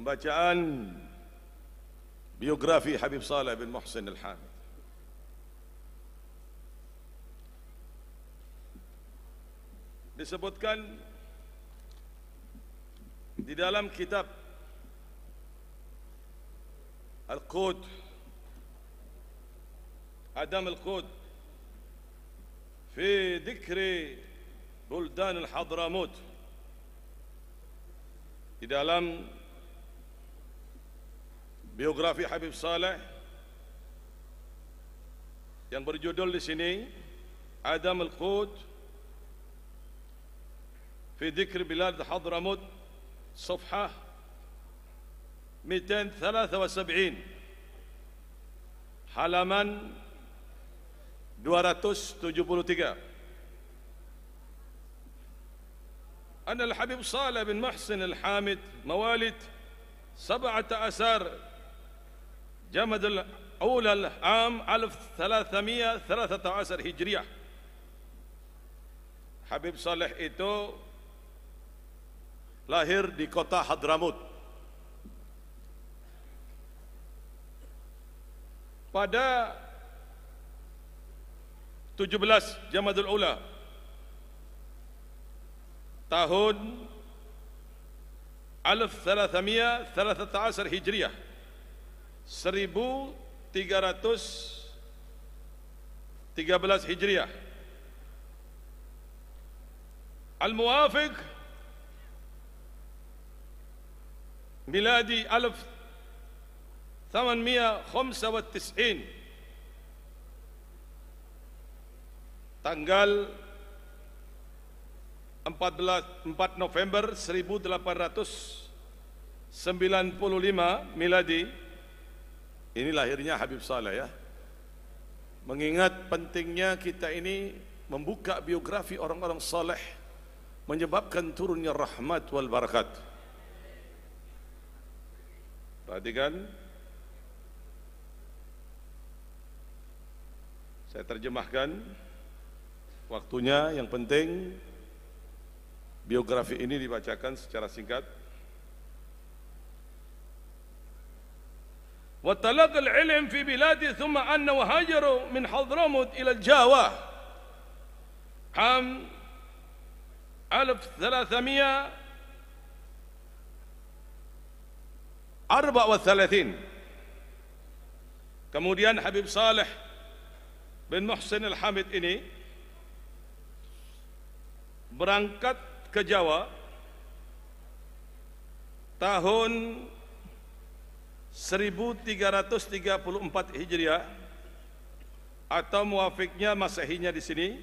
pembacaan biografi Habib Saleh bin Muhsin Al-Hamid. Disebutkan di dalam kitab Al-Qud, Adam Al-Qud fi dzikri Buldan Al-Hadramut, di dalam biografi Habib Saleh yang berjudul di sini Adam Al-Qud fi dzikri Bilad Hadramut, safhah 273, halaman 273. أن الحبيب صالح بن محسن الحامد موالد 17 جماد الأول العام 1313 Hijriah. Habib Saleh itu lahir di kota Hadramut pada 17 Jamadul Ula tahun 1313 Hijriah, 1313 Hijriah, al-muwafiq miladi 1895, tanggal 4 November 1895 miladi. Ini lahirnya Habib Saleh ya. Mengingat pentingnya kita ini membuka biografi orang-orang saleh, menyebabkan turunnya rahmat wal barakat. Perhatikan, saya terjemahkan. Waktunya yang penting biografi ini dibacakan secara singkat. وتلقى العلم في بلاده ثم أنه هاجر من حضرموت إلى الجاوة عام 1334. Kemudian Habib Saleh bin Muhsin Al-Hamid ini berangkat ke Jawa tahun 1334 Hijriah, atau muafiknya Masehinya di sini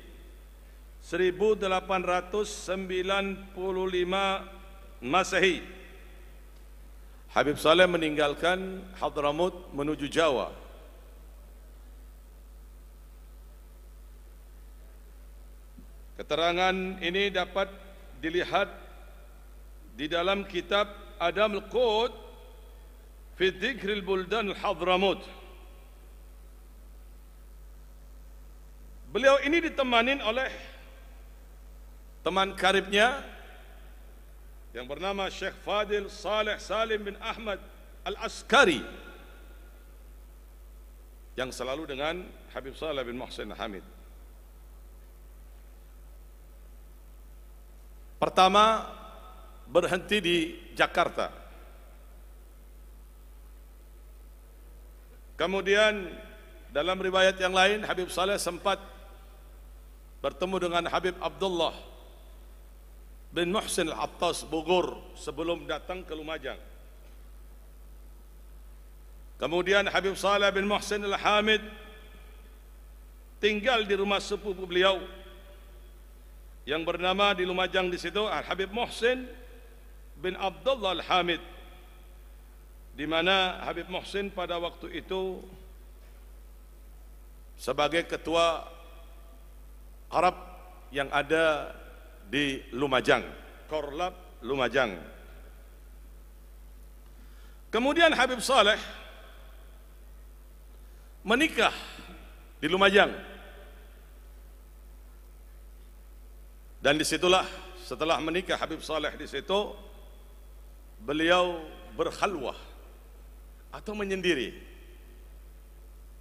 1895 Masehi. Habib Saleh meninggalkan Hadramut menuju Jawa. Keterangan ini dapat dilihat di dalam kitab Adam Al-Qud fi Dzikril Buldan Al-Hadramut. Beliau ini ditemani oleh teman karibnya yang bernama Syekh Fadil Saleh Salim bin Ahmad Al-Askari, yang selalu dengan Habib Saleh bin Muhsin Al-Hamid. Pertama berhenti di Jakarta, kemudian dalam riwayat yang lain Habib Saleh sempat bertemu dengan Habib Abdullah bin Muhsin Al-Attas Bogor sebelum datang ke Lumajang. Kemudian Habib Saleh bin Muhsin Al-Hamid tinggal di rumah sepupu beliau yang bernama di Lumajang di situ Habib Muhsin bin Abdullah Al-Hamid, di mana Habib Muhsin pada waktu itu sebagai ketua Arab yang ada di Lumajang, Korlap Lumajang. Kemudian Habib Saleh menikah di Lumajang. Dan disitulah setelah menikah Habib Saleh di situ, beliau berkhalwah atau menyendiri.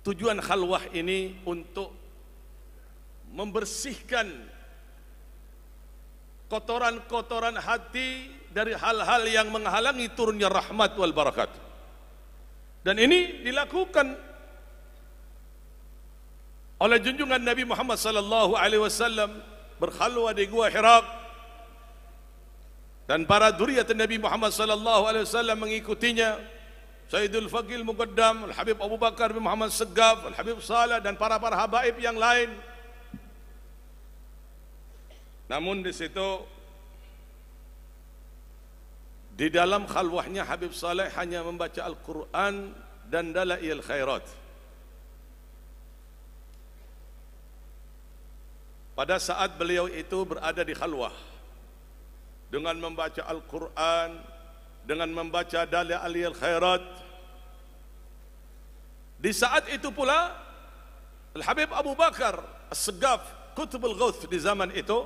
Tujuan khalwah ini untuk membersihkan kotoran-kotoran hati dari hal-hal yang menghalangi turunnya rahmat wal barakat. Dan ini dilakukan oleh junjungan Nabi Muhammad sallallahu alaihi wasallam berkhalwah di Gua Hira, dan para dzurriyyat Nabi Muhammad sallallahu alaihi wasallam mengikutinya. Sayyidul Faqih Muqaddam, Al-Habib Abu Bakar bin Muhammad Segaf, Al-Habib Saleh, dan para habaib yang lain. Namun di situ, di dalam khalwahnya Habib Saleh hanya membaca Al-Quran dan Dalail Khairat. Pada saat beliau itu berada di khalwah dengan membaca Al-Quran, dengan membaca Dalail Khairat, di saat itu pula Al-Habib Abu Bakar As-Segaf, Qutbul Ghauth di zaman itu,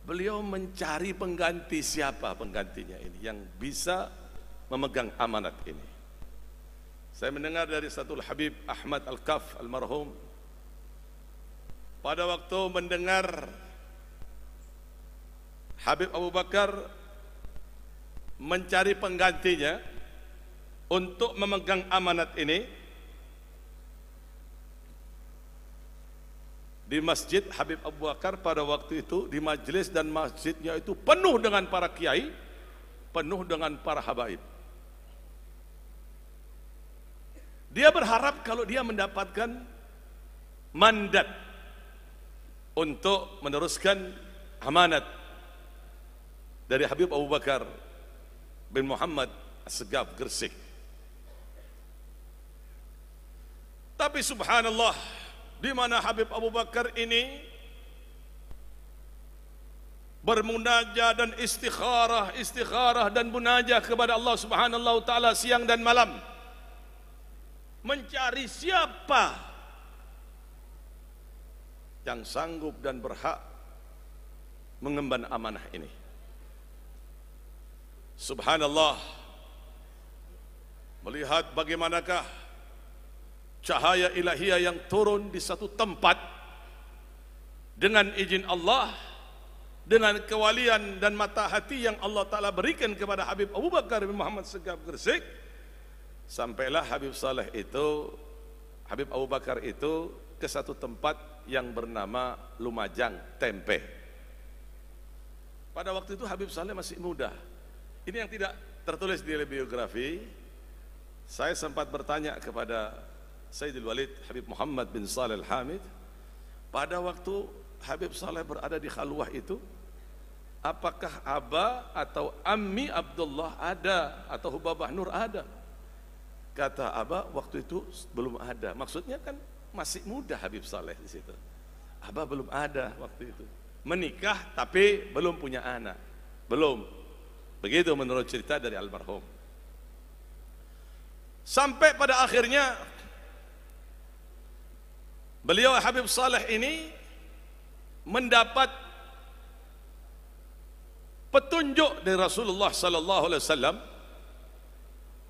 beliau mencari pengganti. Siapa penggantinya ini yang bisa memegang amanat ini? Saya mendengar dari satu Habib Ahmad Al-Kaf almarhum, pada waktu mendengar Habib Abu Bakar mencari penggantinya untuk memegang amanat ini, di masjid Habib Abu Bakar pada waktu itu, di majelis dan masjidnya itu penuh dengan para kiai, penuh dengan para habaib. Dia berharap kalau dia mendapatkan mandat untuk meneruskan amanat dari Habib Abu Bakar bin Muhammad As-Segaf Gresik. Tapi subhanallah, di mana Habib Abu Bakar ini bermunajah dan istikharah dan munajah kepada Allah Subhanahu wa taala siang dan malam, mencari siapa yang sanggup dan berhak mengemban amanah ini. Subhanallah, melihat bagaimanakah cahaya ilahiyah yang turun di satu tempat dengan izin Allah, dengan kewalian dan mata hati yang Allah Ta'ala berikan kepada Habib Abu Bakar bin Muhammad Segaf Gresik. Sampailah Habib Saleh itu, Habib Abu Bakar itu ke satu tempat yang bernama Lumajang Tempe. Pada waktu itu Habib Saleh masih muda. Ini yang tidak tertulis di biografi. Saya sempat bertanya kepada Sayyidul Walid Habib Muhammad bin Saleh Al-Hamid, pada waktu Habib Saleh berada di khalwah itu, apakah Aba atau Ammi Abdullah ada atau Hubabah Nur ada? Kata Aba, waktu itu belum ada. Maksudnya kan masih muda Habib Saleh di situ. Aba belum ada waktu itu. Menikah tapi belum punya anak. Belum. Begitu menurut cerita dari almarhum. Sampai pada akhirnya beliau Habib Saleh ini mendapat petunjuk dari Rasulullah sallallahu alaihi wasallam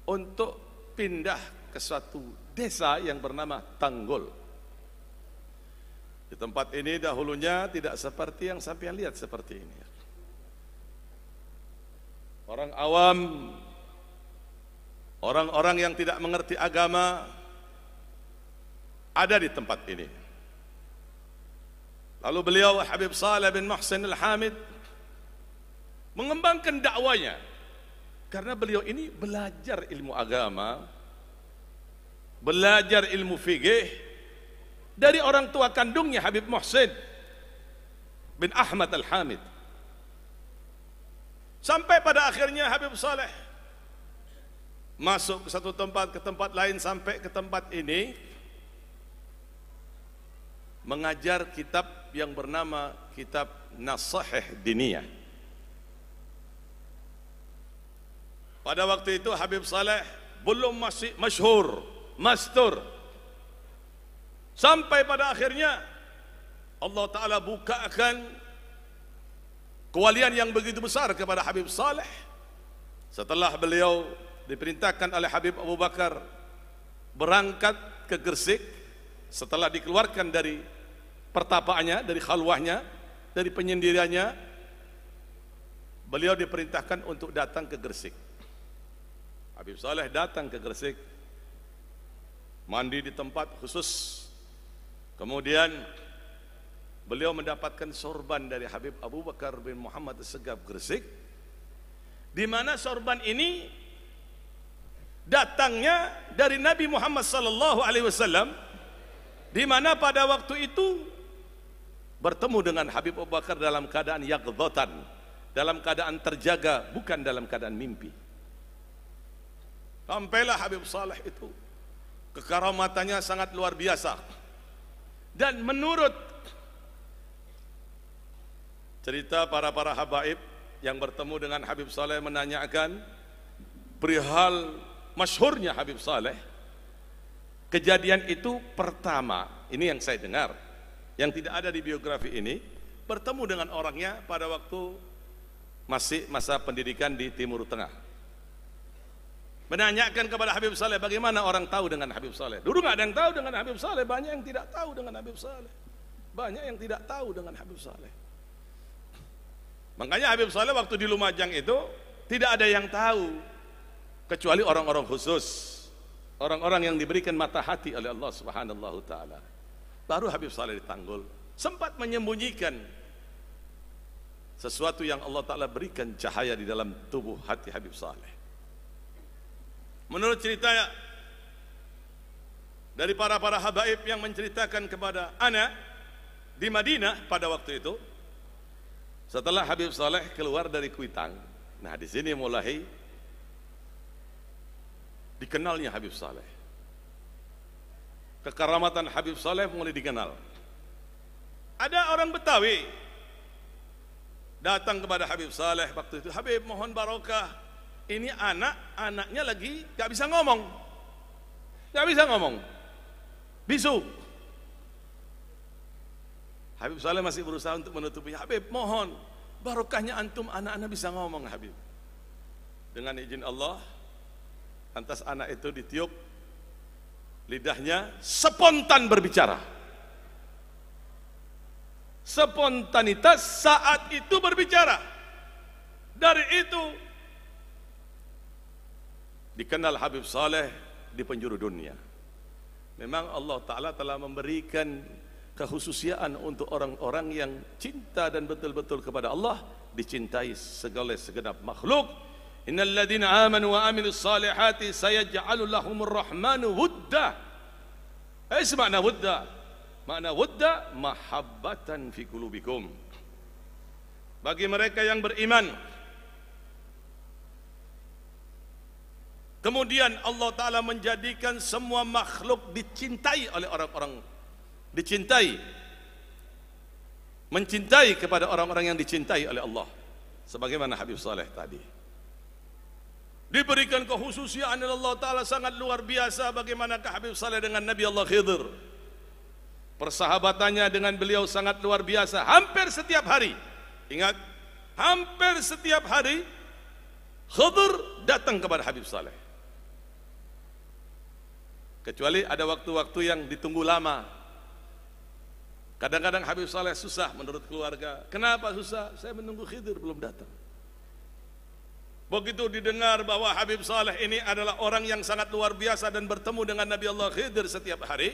untuk pindah ke suatu desa yang bernama Tanggul. Di tempat ini dahulunya tidak seperti yang sampean lihat seperti ini. Orang awam, orang-orang yang tidak mengerti agama ada di tempat ini. Lalu beliau Habib Saleh bin Muhsin Al-Hamid mengembangkan dakwanya, karena beliau ini belajar ilmu agama, belajar ilmu fikih dari orang tua kandungnya Habib Muhsin bin Ahmad Al-Hamid. Sampai pada akhirnya Habib Saleh masuk ke satu tempat, ke tempat lain, sampai ke tempat ini mengajar kitab yang bernama kitab Nasahih Diniyah. Pada waktu itu Habib Saleh belum masih masyhur, mastur. Sampai pada akhirnya Allah Ta'ala bukakan kewalian yang begitu besar kepada Habib Saleh, Setelah beliau diperintahkan oleh Habib Abu Bakar berangkat ke Gresik, setelah dikeluarkan dari pertapaannya, dari khalwahnya, dari penyendiriannya, beliau diperintahkan untuk datang ke Gresik. Habib Saleh datang ke Gresik, mandi di tempat khusus. Kemudian beliau mendapatkan sorban dari Habib Abu Bakar bin Muhammad Assegaf Gresik, di mana sorban ini datangnya dari Nabi Muhammad sallallahu alaihi wasallam, di mana pada waktu itu bertemu dengan Habib Abu Bakar dalam keadaan yaqdhatan, dalam keadaan terjaga, bukan dalam keadaan mimpi. Sampailah Habib Saleh itu, kekaramatannya sangat luar biasa. Dan menurut cerita para habaib yang bertemu dengan Habib Saleh menanyakan perihal masyhurnya Habib Saleh, kejadian itu pertama, ini yang saya dengar, yang tidak ada di biografi ini, bertemu dengan orangnya pada waktu masih masa pendidikan di Timur Tengah. Menanyakan kepada Habib Saleh, bagaimana orang tahu dengan Habib Saleh? Dulu nggak ada yang tahu dengan Habib Saleh, banyak yang tidak tahu dengan Habib Saleh. Banyak yang tidak tahu dengan Habib Saleh. Makanya Habib Saleh waktu di Lumajang itu tidak ada yang tahu kecuali orang-orang khusus, orang-orang yang diberikan mata hati oleh Allah Subhanahu taala. Baru Habib Saleh ditanggul, sempat menyembunyikan sesuatu yang Allah taala berikan cahaya di dalam tubuh hati Habib Saleh. Menurut cerita dari para habaib yang menceritakan kepada ana di Madinah pada waktu itu, setelah Habib Saleh keluar dari Kuitang, nah di sini mulai dikenalnya Habib Saleh. Kekeramatan Habib Saleh mulai dikenal. Ada orang Betawi datang kepada Habib Saleh waktu itu, Habib mohon barokah, ini anaknya lagi gak bisa ngomong, bisu. Habib Saleh masih berusaha untuk menutupinya. Habib mohon barokahnya antum, anak-anak bisa ngomong Habib. Dengan izin Allah, lantas anak itu ditiup, lidahnya spontan berbicara. Spontanitas saat itu berbicara. Dari itu dikenal Habib Saleh di penjuru dunia. Memang Allah Ta'ala telah memberikan kehususiaan untuk orang-orang yang cinta dan betul-betul kepada Allah, dicintai segala segenap makhluk. Innal ladzina amanu wa amilus salihati sayaj'alu lahumur rahmanu wudda. Makna wudda? Makna wudda mahabbatan fi qulubikum. Bagi mereka yang beriman, kemudian Allah Ta'ala menjadikan semua makhluk dicintai oleh orang-orang, mencintai kepada orang-orang yang dicintai oleh Allah, sebagaimana Habib Saleh tadi. Diberikan kehususian oleh Allah Ta'ala sangat luar biasa. Bagaimanakah Habib Saleh dengan Nabi Allah Khidir? Persahabatannya dengan beliau sangat luar biasa. Hampir setiap hari, ingat, hampir setiap hari Khidir datang kepada Habib Saleh. Kecuali ada waktu-waktu yang ditunggu lama. Kadang-kadang Habib Saleh susah menurut keluarga. Kenapa susah? Saya menunggu Khidir belum datang. Begitu didengar bahwa Habib Saleh ini adalah orang yang sangat luar biasa dan bertemu dengan Nabi Allah Khidir setiap hari,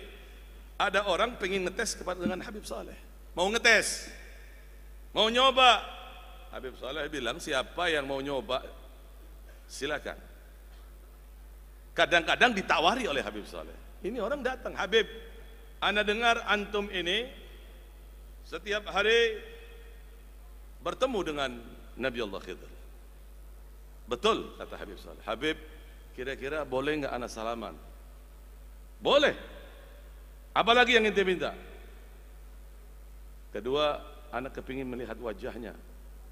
ada orang pengen ngetes kepada dengan Habib Saleh. Mau ngetes, mau nyoba. Habib Saleh bilang, siapa yang mau nyoba silakan. Kadang-kadang ditawari oleh Habib Saleh. Ini orang datang, Habib, ana dengar antum ini setiap hari bertemu dengan Nabi Allah Khidir. Betul, kata Habib Saleh. Habib, kira-kira boleh nggak ana salaman? Boleh. Apalagi yang ente minta? Kedua, anak kepingin melihat wajahnya.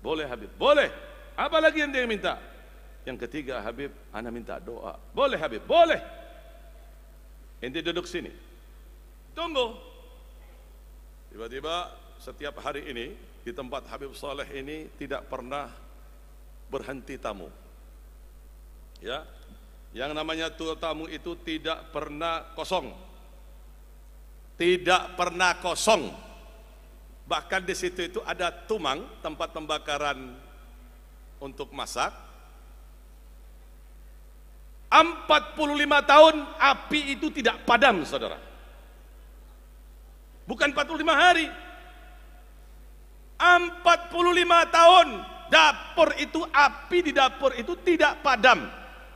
Boleh Habib, boleh. Apalagi yang dia minta? Yang ketiga, Habib, anak minta doa. Boleh Habib, boleh. Ente duduk sini, tunggu. Tiba-tiba setiap hari ini di tempat Habib Saleh ini tidak pernah berhenti tamu. Ya, yang namanya tamu itu tidak pernah kosong, tidak pernah kosong. Bahkan di situ itu ada tumang, tempat pembakaran untuk masak. 45 tahun api itu tidak padam, saudara. Bukan 45 hari. 45 tahun dapur itu, api di dapur itu tidak padam.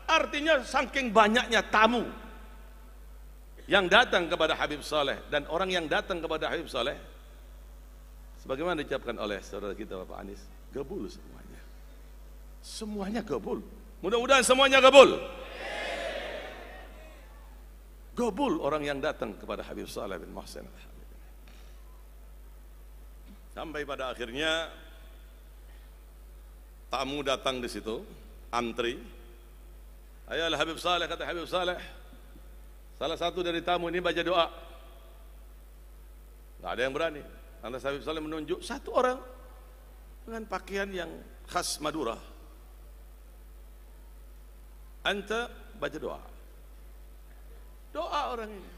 Artinya saking banyaknya tamu yang datang kepada Habib Saleh, dan orang yang datang kepada Habib Saleh sebagaimana diucapkan oleh saudara kita Bapak Anis, gabul semuanya. Semuanya gabul. Mudah-mudahan semuanya gabul. Gabul orang yang datang kepada Habib Saleh bin Muhsin. Sampai pada akhirnya tamu datang di situ, antri. Ayalah Habib Saleh, kata Habib Saleh, salah satu dari tamu ini baca doa. Nggak ada yang berani. Lantas Habib Saleh menunjuk satu orang dengan pakaian yang khas Madura. Anta baca doa. Doa orang ini.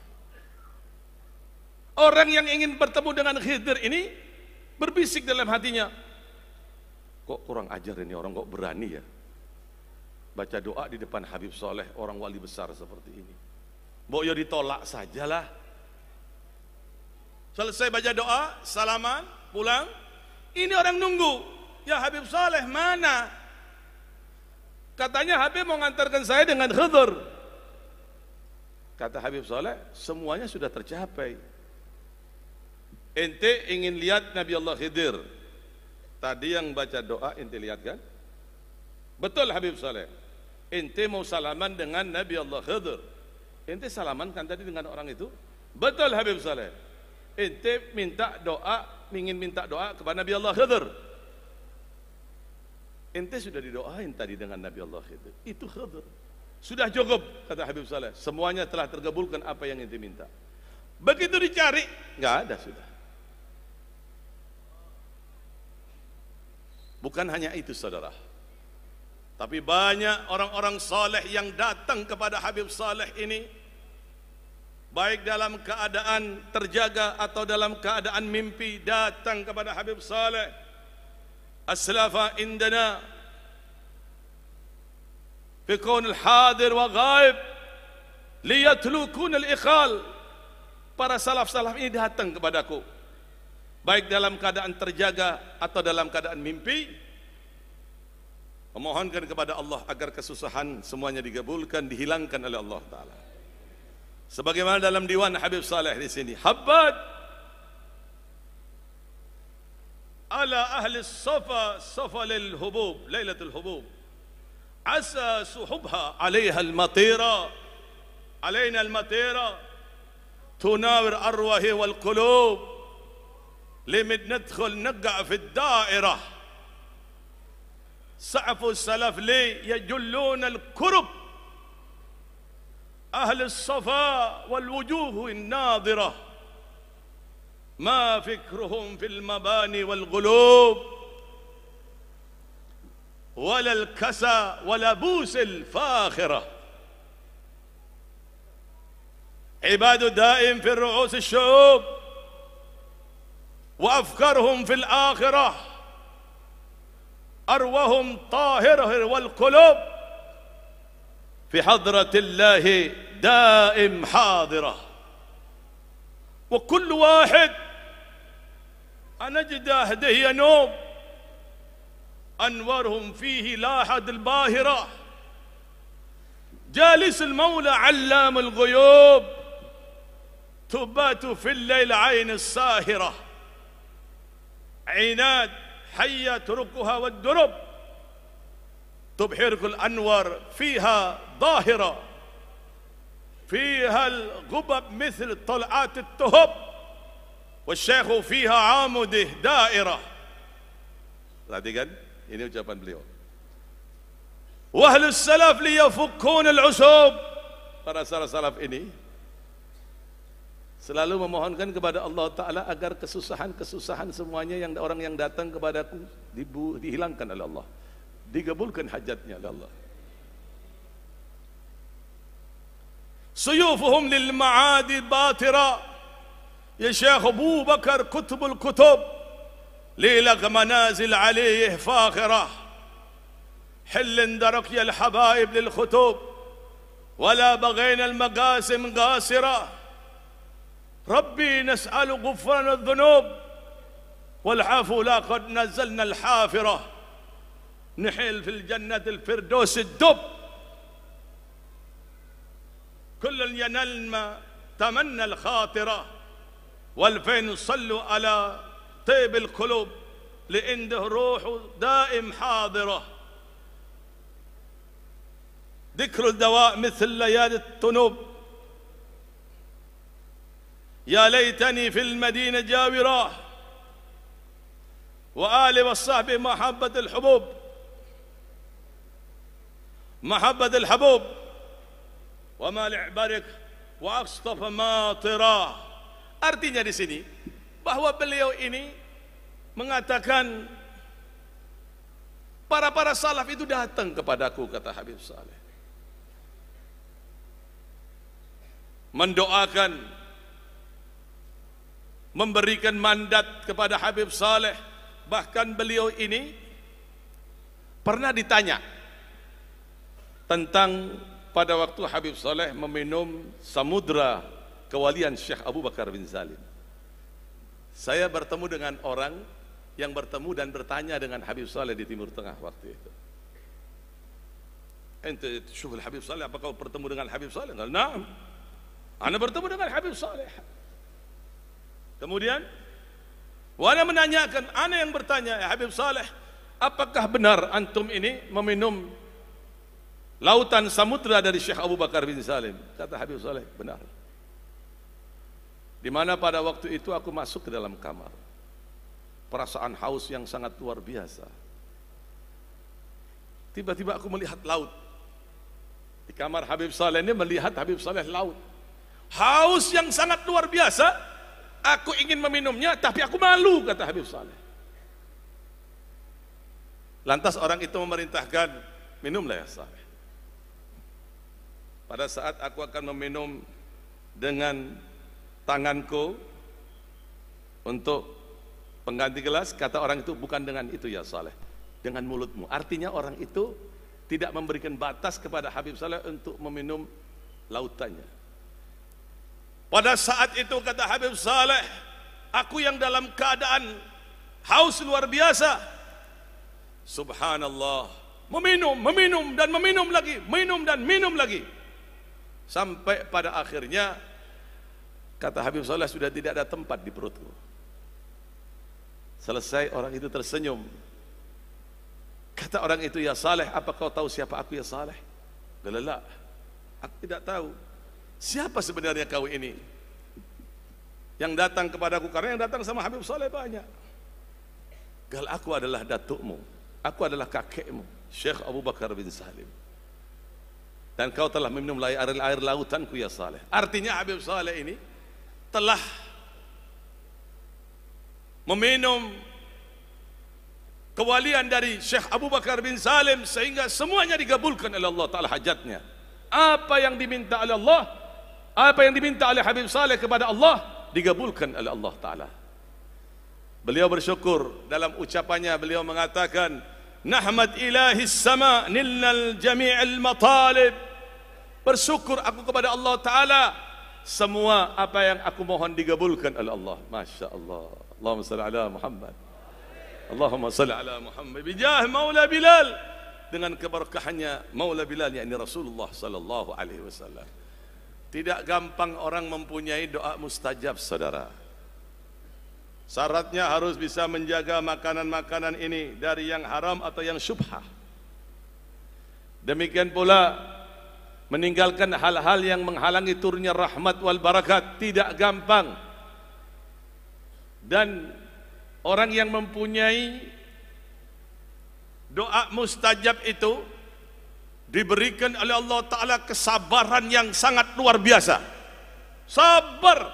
Orang yang ingin bertemu dengan Khidir ini berbisik dalam hatinya, kok kurang ajar ini orang, kok berani ya baca doa di depan Habib Saleh, orang wali besar seperti ini. Boyo ditolak sajalah. Selesai baca doa, salaman, pulang. Ini orang nunggu. Ya Habib Saleh mana? Katanya Habib mau ngantarkan saya dengan Khidir. Kata Habib Saleh, semuanya sudah tercapai. Ente ingin lihat Nabi Allah Khidir. Tadi yang baca doa ente lihat kan? Betul Habib Saleh. Ente mau salaman dengan Nabi Allah Khidir. Ente salaman kan tadi dengan orang itu? Betul Habib Saleh. Ente minta doa, ingin minta doa kepada Nabi Allah Khidir. Ente sudah didoain tadi dengan Nabi Allah Khidir. Itu Khidir. Sudah cukup, kata Habib Saleh. Semuanya telah terkabulkan apa yang ente minta. Begitu dicari, nggak ada sudah. Bukan hanya itu saudara, tapi banyak orang-orang saleh yang datang kepada Habib Saleh ini, baik dalam keadaan terjaga atau dalam keadaan mimpi, datang kepada Habib Saleh. Aslafa indana fi kaun al-hadir wa ghaib liyatlukun al-ikhal. Para salaf-salaf ini datang kepadaku, baik dalam keadaan terjaga atau dalam keadaan mimpi, memohonkan kepada Allah agar kesusahan semuanya digabulkan, dihilangkan oleh Allah Ta'ala. Sebagaimana dalam diwan Habib Saleh di sini, Habbad ala ahli safa safa lil hubub, lailatul hubub, asa suhubha alaiha al-matira, alaina al-matira tunawir arwahi wal qulub. لمن ندخل نقع في الدائرة سعف السلف لي يجلون الكرب أهل الصفاء والوجوه الناظرة ما فكرهم في المباني والقلوب ولا الكسى ولا بوس الفاخرة عباد دائم في رؤوس الشعوب وأفكارهم في الآخرة أرواهم طاهرة والقلوب في حضرة الله دائم حاضرة وكل واحد أنجد أهده ينوب أنوارهم فيه لاحد الباهرة جالس المولى علام الغيوب تبات في الليل عين الساهرة عناد حية تركها والدرب تبحرك الأنوار فيها ظاهرة فيها الغبب مثل طلعات التهب والشيخ فيها عامده دائرة. Perhatikan, ini ucapan beliau. وأهل السلف ليفكون العصوب. Para salaf ini selalu memohonkan kepada Allah Ta'ala agar kesusahan-kesusahan semuanya yang orang yang datang kepadaku dihilangkan oleh Allah, digabulkan hajatnya oleh Allah. سيوفهم للمعادي باترة. يا شيخ أبو بكر كتب الكتب ليلق منازل عليه فاخرة. حل درك يا الحبايب للخطوب ولا بغينا المقاسم قاسرة. ربي نسأل غفران الذنوب والعفو لا قد نزلنا الحافرة. نحل في الجنة الفردوس الدب. كل ينال ما تمنى الخاطرة. والفين صلوا على طيب القلوب لعنده روح دائم حاضرة. ذكر الدواء مثل ليالي التنوب. يا ليتني في المدينة جاوراه وآل والصحب محبة الحبوب. محبة الحبوب وما لعبارك وأصطف ما تراه. Artinya di sini bahwa beliau ini mengatakan para salaf itu datang kepadaku, kata Habib Saleh, mendoakan, memberikan mandat kepada Habib Saleh. Bahkan beliau ini pernah ditanya tentang pada waktu Habib Saleh meminum samudra kewalian Syekh Abu Bakar bin Salim. Saya bertemu dengan orang yang bertemu dan bertanya dengan Habib Saleh di Timur Tengah waktu itu. Ente syuh Habib Saleh, apa kau bertemu dengan Habib Saleh? Naam, ana bertemu dengan Habib Saleh. Kemudian ana menanyakan, ana yang bertanya, ya Habib Saleh, apakah benar antum ini meminum lautan samudra dari Syekh Abu Bakar bin Salim? Kata Habib Saleh, benar. Di mana pada waktu itu aku masuk ke dalam kamar, perasaan haus yang sangat luar biasa. Tiba-tiba aku melihat laut. Di kamar Habib Saleh ini melihat Habib Saleh laut. Haus yang sangat luar biasa. Aku ingin meminumnya tapi aku malu, kata Habib Saleh. Lantas orang itu memerintahkan, minumlah ya Saleh. Pada saat aku akan meminum dengan tanganku untuk pengganti gelas, kata orang itu, bukan dengan itu ya Saleh, dengan mulutmu. Artinya orang itu tidak memberikan batas kepada Habib Saleh untuk meminum lautannya. Pada saat itu kata Habib Saleh, aku yang dalam keadaan haus luar biasa, subhanallah, meminum dan meminum lagi, minum dan minum lagi, sampai pada akhirnya kata Habib Saleh sudah tidak ada tempat di perutku. Selesai orang itu tersenyum. Kata orang itu, ya Saleh, apa kau tahu siapa aku ya Saleh? Gelala, aku tidak tahu. Siapa sebenarnya kau ini? Yang datang kepadaku, karena yang datang sama Habib Saleh banyak. Gal, aku adalah datukmu, aku adalah kakekmu, Syekh Abu Bakar bin Salim. Dan kau telah meminum air lautanku ya Saleh. Artinya Habib Saleh ini telah meminum kewalian dari Syekh Abu Bakar bin Salim sehingga semuanya digabulkan oleh Allah Ta'ala hajatnya. Apa yang diminta oleh Allah, apa yang diminta oleh Habib Saleh kepada Allah, digabulkan oleh Allah Ta'ala. Beliau bersyukur dalam ucapannya, beliau mengatakan, Nahmad ilahis sama nilnal jami'il matalib. Bersyukur aku kepada Allah Ta'ala, semua apa yang aku mohon digabulkan oleh Allah. Masya Allah. Allahumma salli ala Muhammad. Allahumma salli ala Muhammad. Bijah Maula Bilal. Dengan keberkahannya Maula Bilal, yakni Rasulullah sallallahu alaihi wasallam. Tidak gampang orang mempunyai doa mustajab, saudara. Syaratnya harus bisa menjaga makanan-makanan ini dari yang haram atau yang syubhah. Demikian pula meninggalkan hal-hal yang menghalangi turunnya rahmat wal barakat tidak gampang. Dan orang yang mempunyai doa mustajab itu diberikan oleh Allah Ta'ala kesabaran yang sangat luar biasa. Sabar,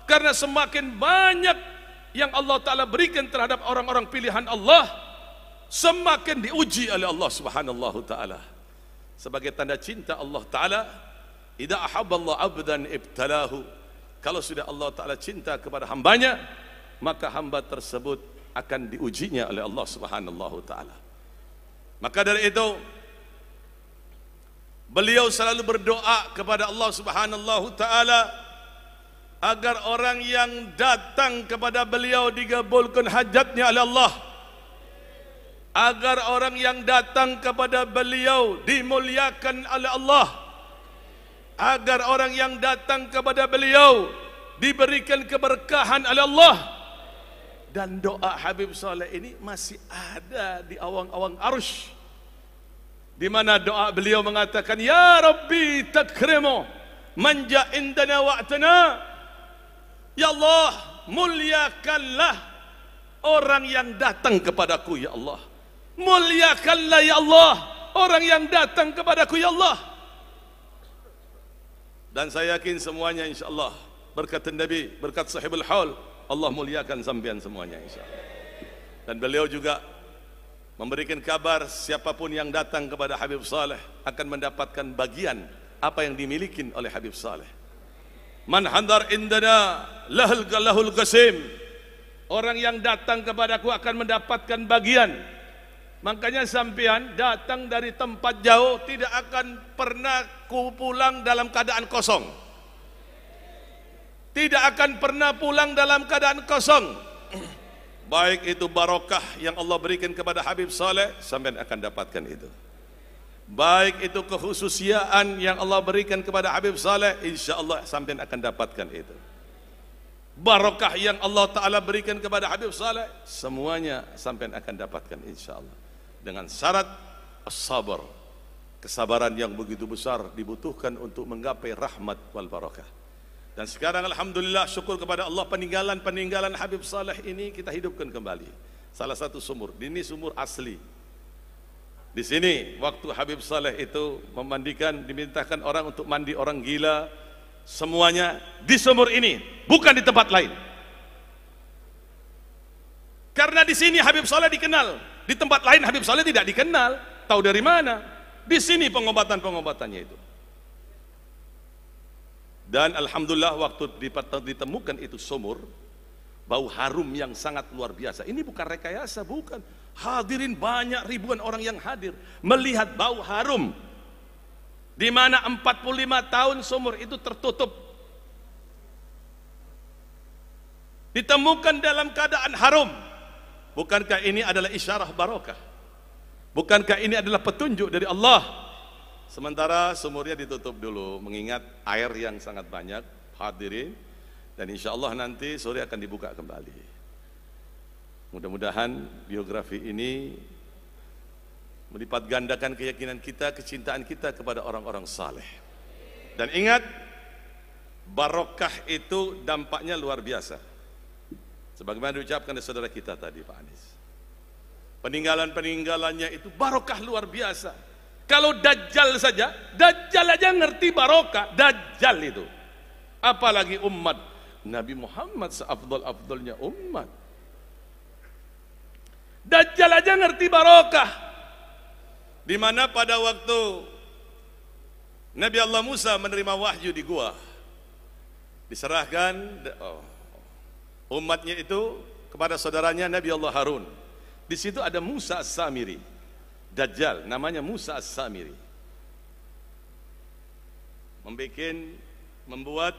karena semakin banyak yang Allah Ta'ala berikan terhadap orang-orang pilihan Allah, semakin diuji oleh Allah Subhanahu Ta'ala. Sebagai tanda cinta Allah Ta'ala, idza ahabballahu 'abdan ibtalahu. Kalau sudah Allah Ta'ala cinta kepada hambanya, maka hamba tersebut akan diujinya oleh Allah Subhanahu Ta'ala. Maka dari itu beliau selalu berdoa kepada Allah Subhanahu Ta'ala agar orang yang datang kepada beliau digabulkan hajatnya oleh Allah, agar orang yang datang kepada beliau dimuliakan oleh Allah, agar orang yang datang kepada beliau diberikan keberkahan oleh Allah. Dan doa Habib Saleh ini masih ada di awang-awang arsh, di mana doa beliau mengatakan, ya Rabbi takrimu manja indana wa'tana. Ya Allah, muliakanlah orang yang datang kepadaku ya Allah. Muliakanlah ya Allah orang yang datang kepadaku ya Allah. Dan saya yakin semuanya insyaAllah berkat Nabi, berkat sahibul haul, Allah muliakan sampean semuanya insyaAllah. Dan beliau juga memberikan kabar siapapun yang datang kepada Habib Saleh akan mendapatkan bagian apa yang dimiliki oleh Habib Saleh. Man handar indana lahul qasim. Orang yang datang kepadaku akan mendapatkan bagian. Makanya sampean datang dari tempat jauh tidak akan pernah pulang dalam keadaan kosong. Tidak akan pernah pulang dalam keadaan kosong. Baik itu barokah yang Allah berikan kepada Habib Saleh, sampean akan dapatkan itu. Baik itu kekhususiaan yang Allah berikan kepada Habib Saleh, insyaallah sampean akan dapatkan itu. Barokah yang Allah Ta'ala berikan kepada Habib Saleh, semuanya sampean akan dapatkan insyaallah. Dengan syarat as-sabar, kesabaran yang begitu besar dibutuhkan untuk menggapai rahmat wal barakah. Dan sekarang alhamdulillah, syukur kepada Allah, peninggalan Habib Saleh ini kita hidupkan kembali. Salah satu sumur, ini sumur asli. Di sini waktu Habib Saleh itu memandikan, dimintakan orang untuk mandi orang gila, semuanya di sumur ini, bukan di tempat lain. Karena di sini Habib Saleh dikenal, di tempat lain Habib Saleh tidak dikenal. Tahu dari mana? Di sini pengobatan-pengobatannya itu. Dan alhamdulillah waktu ditemukan itu sumur, bau harum yang sangat luar biasa. Ini bukan rekayasa, bukan. Hadirin banyak ribuan orang yang hadir melihat bau harum, di mana 45 tahun sumur itu tertutup, ditemukan dalam keadaan harum. Bukankah ini adalah isyarah barokah? Bukankah ini adalah petunjuk dari Allah? Sementara sumurnya ditutup dulu, mengingat air yang sangat banyak, hadirin, dan insya Allah nanti sore akan dibuka kembali. Mudah-mudahan biografi ini melipat gandakan keyakinan kita, kecintaan kita kepada orang-orang saleh. Dan ingat, barokah itu dampaknya luar biasa. Sebagaimana diucapkan oleh saudara kita tadi, Pak Anies. Peninggalan-peninggalannya itu barokah luar biasa. Kalau Dajjal saja, Dajjal aja ngerti barokah, Dajjal itu. Apalagi umat Nabi Muhammad seafdal-afdalnya umat. Dajjal aja ngerti barokah. Di mana pada waktu Nabi Allah Musa menerima wahyu di gua, diserahkan umatnya itu kepada saudaranya Nabi Allah Harun. Di situ ada Musa As-Samiri. Dajjal namanya Musa As-Samiri. Membuat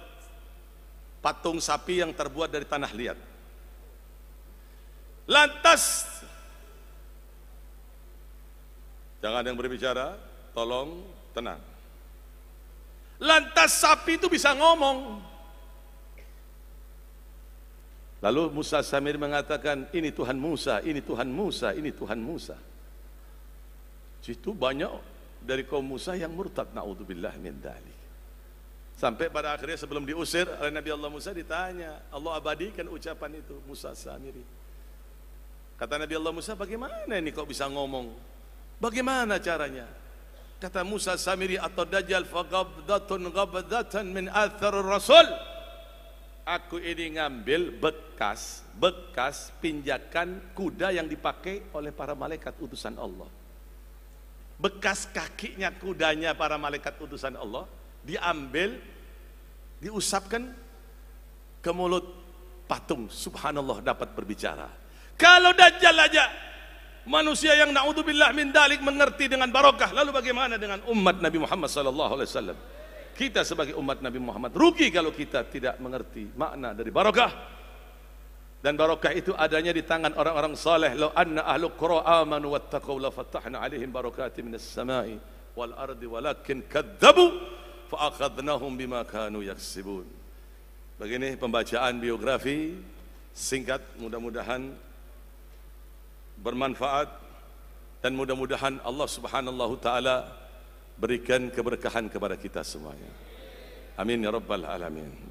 patung sapi yang terbuat dari tanah liat. Lantas, jangan ada yang berbicara, tolong tenang. Lantas sapi itu bisa ngomong. Lalu Musa Samir mengatakan, ini Tuhan Musa, ini Tuhan Musa, ini Tuhan Musa. Situ banyak dari kaum Musa yang murtad, na'udzubillah min dzalik. Sampai pada akhirnya sebelum diusir oleh Nabi Allah Musa ditanya, Allah abadikan ucapan itu, Musa Samiri. Kata Nabi Allah Musa, bagaimana ini kok bisa ngomong? Bagaimana caranya? Kata Musa Samiri atau Dajjal, fagabdatun gabdatan min atharur rasul. Aku ini ngambil bekas pinjakan kuda yang dipakai oleh para malaikat utusan Allah. Bekas kakinya kudanya para malaikat utusan Allah diambil, diusapkan ke mulut patung, subhanallah, dapat berbicara. Kalau Dajjal aja manusia yang naudzubillah min dalik mengerti dengan barokah, lalu bagaimana dengan umat Nabi Muhammad sallallahu alaihi wasallam? Kita sebagai umat Nabi Muhammad rugi kalau kita tidak mengerti makna dari barokah. Dan barokah itu adanya di tangan orang-orang saleh. Law anna ahlul qura amanu wattaqau la fattahna alaihim barakatin minas samai wal ardi walakin kadzabu fa akhadnahum bima kanu yaksibun. Begini pembacaan biografi singkat, mudah-mudahan bermanfaat dan mudah-mudahan Allah Subhanahu taala berikan keberkahan kepada kita semuanya. Amin ya rabbal alamin.